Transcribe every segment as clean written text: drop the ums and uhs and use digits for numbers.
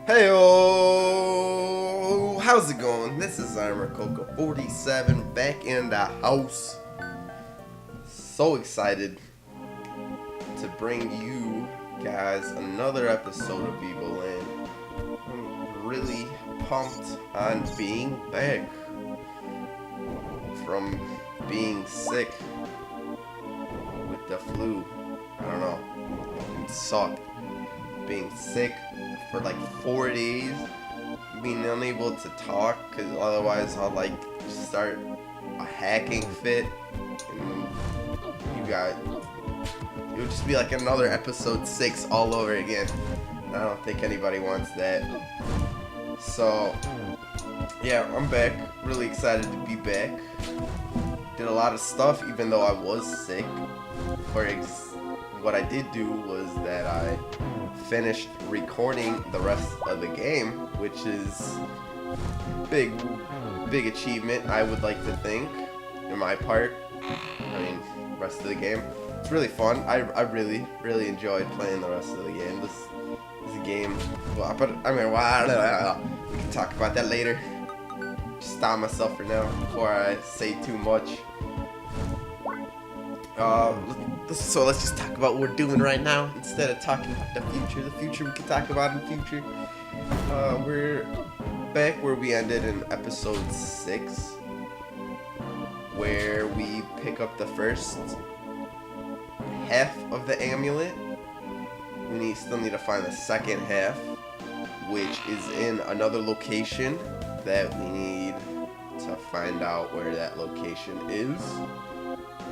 Heyo, how's it going? This is Armor Coco 47 back in the house. So excited to bring you guys another episode of Evoland. I'm really pumped on being back from being sick with the flu. I don't know, it sucked. Being sick for like 4 days, being unable to talk because otherwise I'll like start a hacking fit, and it would just be like another episode 6 all over again. I don't think anybody wants that. So yeah, I'm back, really excited to be back. Did a lot of stuff even though I was sick. What I did do was that I finished recording the rest of the game, which is big achievement, I would like to think, in my part. I mean, rest of the game. It's really fun. I really enjoyed playing the rest of the game. This is a game, well, but I mean, we can talk about that later. Just stop myself for now before I say too much. So let's just talk about what we're doing right now instead of talking about the future. The future we can talk about in the future. We're back where we ended in episode 6, where we pick up the first half of the amulet. We still need to find the second half, which is in another location that we need to find out where that location is.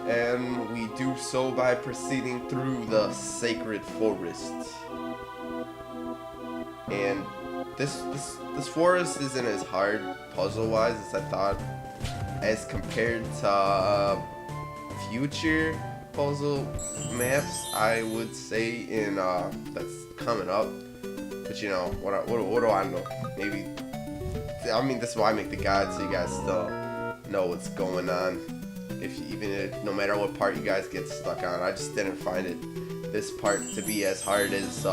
And we do so by proceeding through the sacred forest. And this forest isn't as hard puzzle-wise as I thought, as compared to future puzzle maps, I would say, in that's coming up. But you know, what do I know? Maybe, I mean, this is why I make the guide, so you guys still know what's going on. No matter what part you guys get stuck on. I just didn't find this part to be as hard as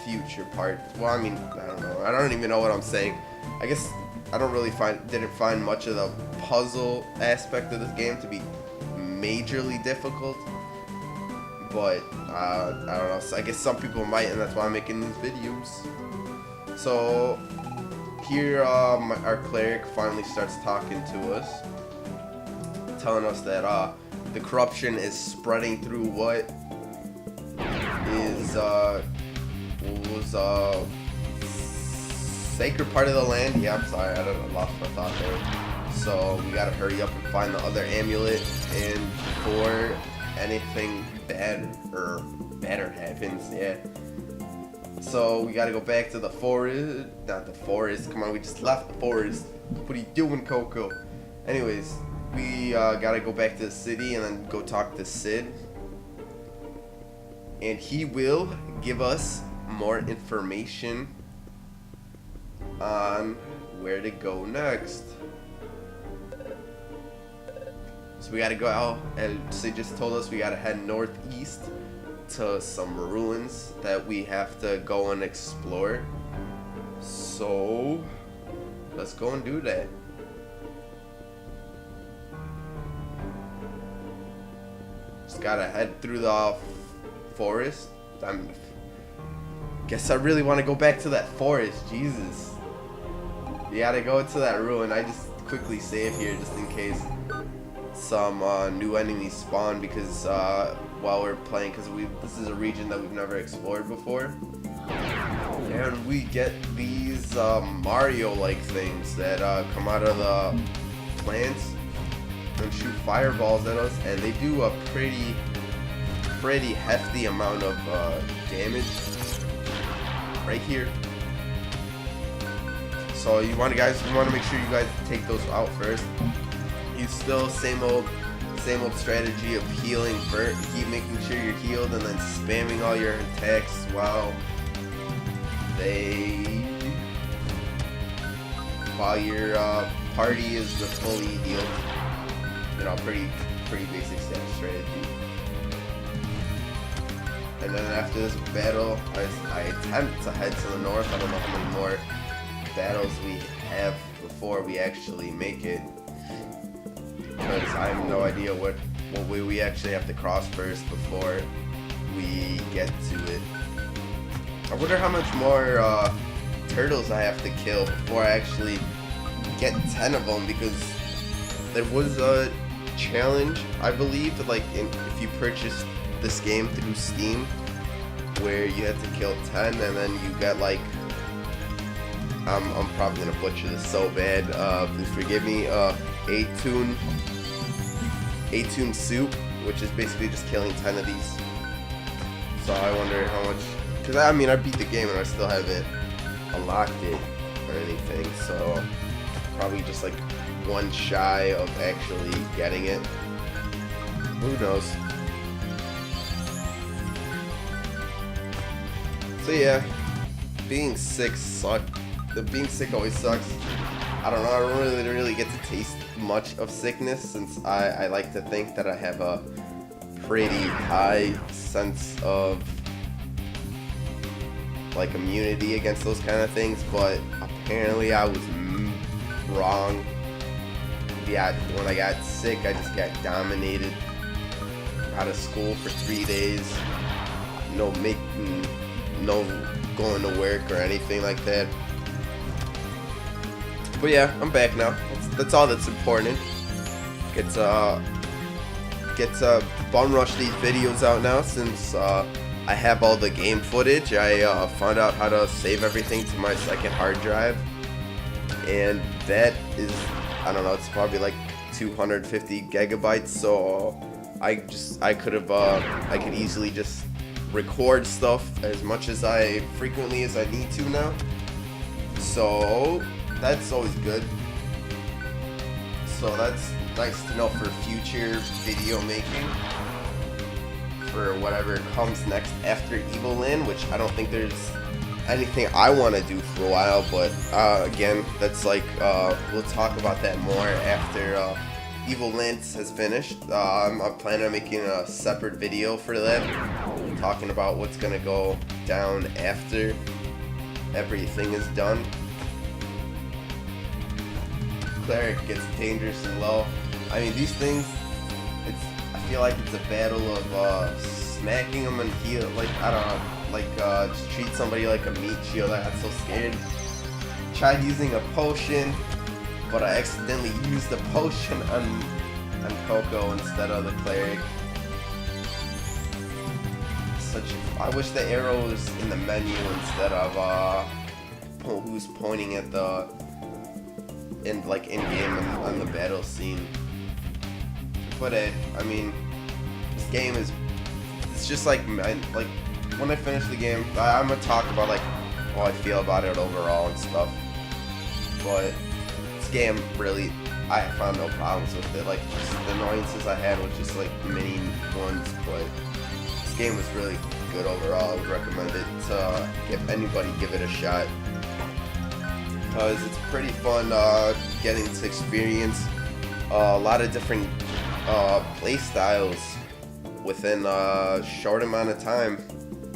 future part. Well, I mean, I don't know. I don't even know what I'm saying. I guess I didn't find much of the puzzle aspect of this game to be majorly difficult. But I don't know. So I guess some people might, and that's why I'm making these videos. So here, our cleric finally starts talking to us, telling us that the corruption is spreading through what was sacred part of the land. Yeah, I'm sorry, I lost my thought there. So we gotta hurry up and find the other amulet, and before anything better happens, yeah. So we gotta go back to the forest. Not the forest. Come on, we just left the forest. What are you doing, Coco? Anyways, we gotta go back to the city and then go talk to Sid, and he will give us more information on where to go next. So we gotta go out, and Sid just told us we gotta head northeast to some ruins that we have to go and explore. So let's go and do that. Just gotta head through the forest. Guess I really want to go back to that forest. Jesus. You gotta go to that ruin. I just quickly save here just in case some new enemies spawn, because while we're playing, because this is a region that we've never explored before. And we get these Mario-like things that come out of the plants and shoot fireballs at us, and they do a pretty hefty amount of damage right here. So you want to make sure you guys take those out first. Use still same old strategy of healing first. Keep making sure you're healed and then spamming all your attacks while your party is fully healed. You know, pretty basic strategy. And then after this battle, I attempt to head to the north. I don't know how many more battles we have before we actually make it, because I have no idea what way we actually have to cross first before we get to it. I wonder how much more turtles I have to kill before I actually get 10 of them, because there was a challenge, I believe, that, like, if you purchased this game through Steam, where you had to kill 10 and then you got, like, I'm probably gonna butcher this so bad, please forgive me, A-Tune soup, which is basically just killing 10 of these. So I wonder how much, because I mean I beat the game and I still haven't unlocked it or anything, so probably just like one shy of actually getting it. Who knows? So yeah, being sick sucked. Being sick always sucks. I don't know, I don't really get to taste much of sickness, since I like to think that I have a pretty high sense of, like, immunity against those kind of things, but apparently I was wrong. Yeah, when I got sick, I just got dominated. Out of school for 3 days. No going to work or anything like that. But yeah, I'm back now. That's all that's important. Get to bum rush these videos out now, since I have all the game footage. I found out how to save everything to my second hard drive, and that is, I don't know, it's probably like 250 gigabytes. So I could easily just record stuff as much as frequently as I need to now. So that's always good. So that's nice to know for future video making, for whatever comes next after Evoland, which I don't think there's anything I want to do for a while, but again, that's like, we'll talk about that more after Evoland has finished. I'm planning on making a separate video for that, talking about what's gonna go down after everything is done. Cleric gets dangerously low. I mean, these things, I feel like it's a battle of smacking them and heal, like, I don't know, like, just treat somebody like a meat shield. I got so scared. Tried using a potion, but I accidentally used the potion on Coco instead of the cleric. I wish the arrow was in the menu instead of who's pointing at the in game on the battle scene. But I mean, this game it's just like when I finish the game, I'm gonna talk about like how I feel about it overall and stuff. But this game, really, I found no problems with it. Like, just the annoyances I had was just like mini ones, but this game was really good overall. I would recommend it to anybody give it a shot, because it's pretty fun getting to experience a lot of different play styles within a short amount of time.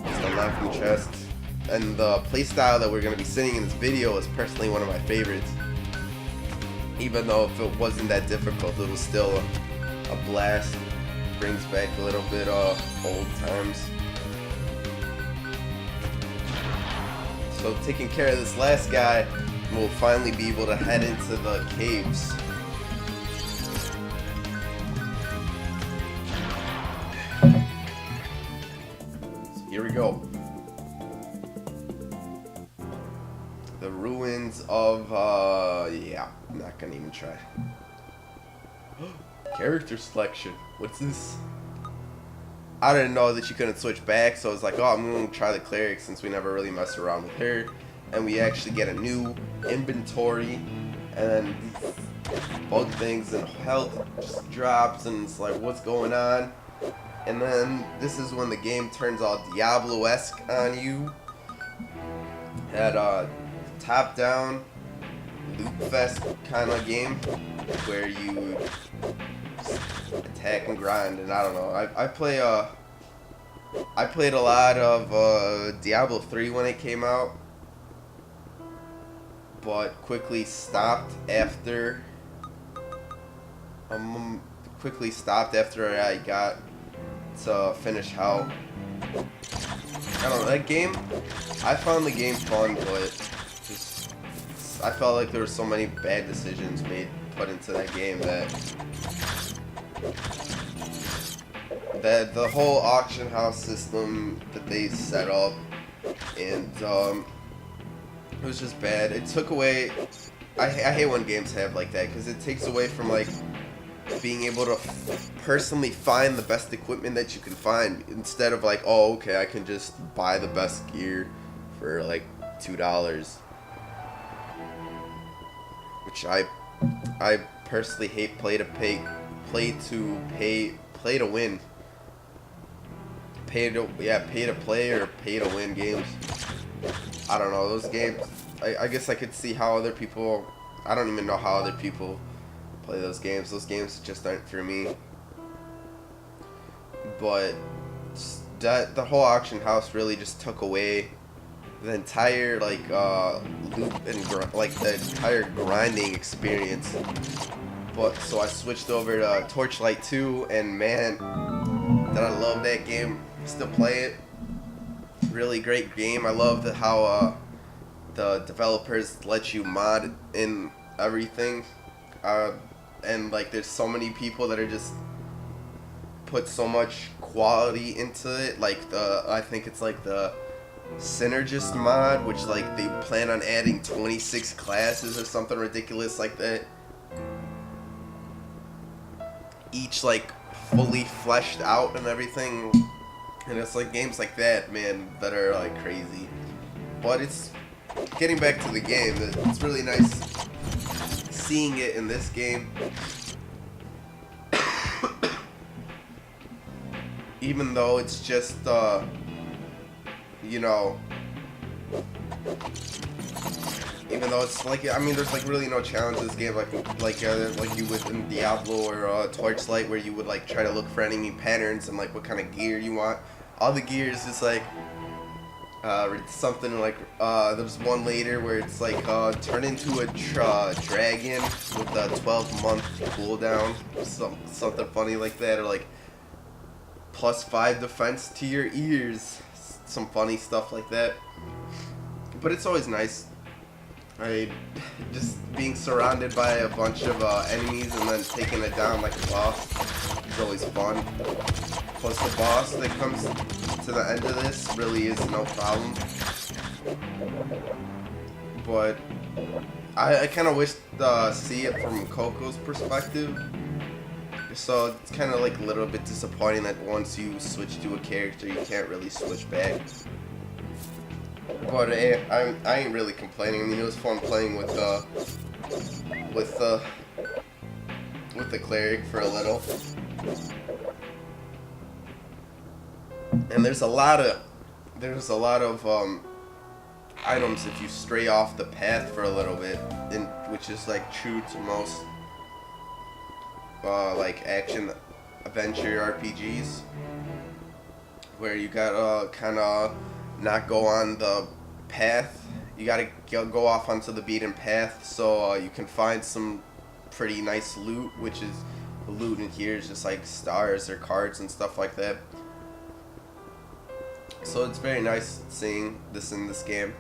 Just unlocking chests. And the playstyle that we're going to be seeing in this video is personally one of my favorites. Even though if it wasn't that difficult, it was still a blast. Brings back a little bit of old times. So taking care of this last guy, we'll finally be able to head into the caves. So here we go. The ruins of, yeah, I'm not gonna even try. Character selection. What's this? I didn't know that you couldn't switch back, so I was like, oh, I'm gonna try the cleric since we never really messed around with her. And we actually get a new inventory, and then both things, and health just drops, and it's like, what's going on? And then this is when the game turns all Diablo-esque on you. Had top-down loot fest kind of game where you attack and grind, and I don't know. I play I played a lot of Diablo 3 when it came out, but quickly stopped after. Quickly stopped after I got to finish Hell. I don't know, that game, I found the game fun, but just, I felt like there were so many bad decisions put into that game that the whole auction house system that they set up, and it was just bad. It took away, I hate when games have like that, because it takes away from like being able to personally find the best equipment that you can find, instead of like, oh, okay, I can just buy the best gear for like $2, which I personally hate. Play to win, pay to play or pay to win games. I don't know, those games, I guess I could see how other people, I don't even know how other people play those games. Those games just aren't for me. But the whole auction house really just took away the entire like loop and like the entire grinding experience. But so I switched over to Torchlight 2, and man, that I love that game. Still play it. Really great game. I love how the developers let you mod in everything. And like there's so many people that are just put so much quality into it. Like I think it's like the Synergist mod, which like they plan on adding 26 classes or something ridiculous like that. Each like fully fleshed out and everything. And it's like games like that, man, that are like crazy. But it's getting back to the game. It's really nice seeing it in this game. Even though it's just, you know, even though it's like, I mean, there's like really no challenge in this game, like you would in Diablo or Torchlight, where you would like try to look for enemy patterns and like what kind of gear you want. All the gear is just like something like there's one later where it's like turn into a dragon with a 12-month cooldown, something funny like that, or like +5 defense to your ears, some funny stuff like that. But it's always nice. Just being surrounded by a bunch of enemies and then taking it down like a boss is always fun. Plus the boss that comes to the end of this really is no problem. But I kind of wish to see it from Coco's perspective. So it's kind of like a little bit disappointing that once you switch to a character, you can't really switch back. But I ain't really complaining. I mean, it was fun playing with the cleric for a little. And there's a lot of items if you stray off the path for a little bit, which is like true to most like action adventure RPGs, where you gotta kind of not go on the path. You gotta go off onto the beaten path, so you can find some pretty nice loot, which is the loot in here is just like stars or cards and stuff like that. So it's very nice seeing this in this game.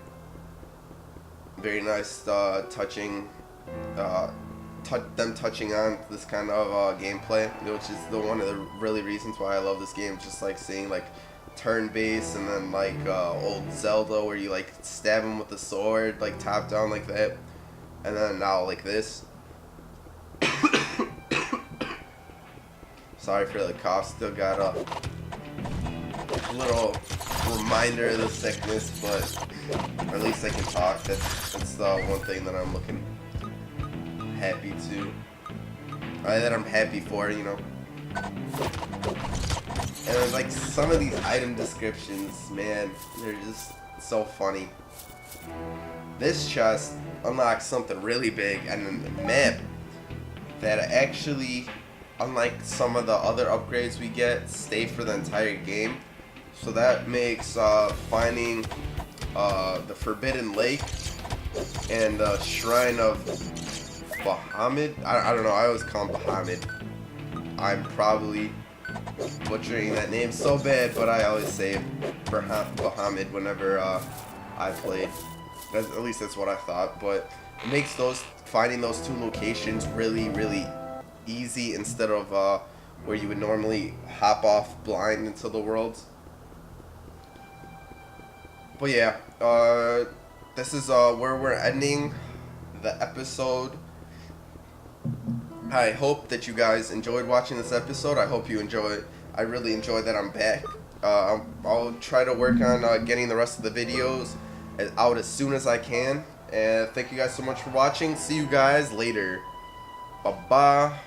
Very nice touching them touching on this kind of gameplay, which is one of the really reasons why I love this game. Just like seeing like turn-based, and then like old Zelda where you like stab him with the sword like top down like that, and then now like this. Sorry for the cough, still got a little reminder of the sickness, but at least I can talk. That's the one thing that I'm looking happy to, that I'm happy for, you know. And like some of these item descriptions, man, they're just so funny. This chest unlocks something really big and a map that actually, unlike some of the other upgrades we get, stay for the entire game. So that makes finding the Forbidden Lake and the Shrine of Bahamid. I don't know. I always call him Bahamid. I'm probably butchering that name so bad, but I always say Bahamid whenever I played. At least that's what I thought. But it makes finding those two locations really easy instead of where you would normally hop off blind into the worlds. But yeah, this is where we're ending the episode. I hope that you guys enjoyed watching this episode. I hope you enjoy it. I really enjoyed that I'm back. I'll try to work on getting the rest of the videos out as soon as I can. And thank you guys so much for watching. See you guys later. Bye-bye.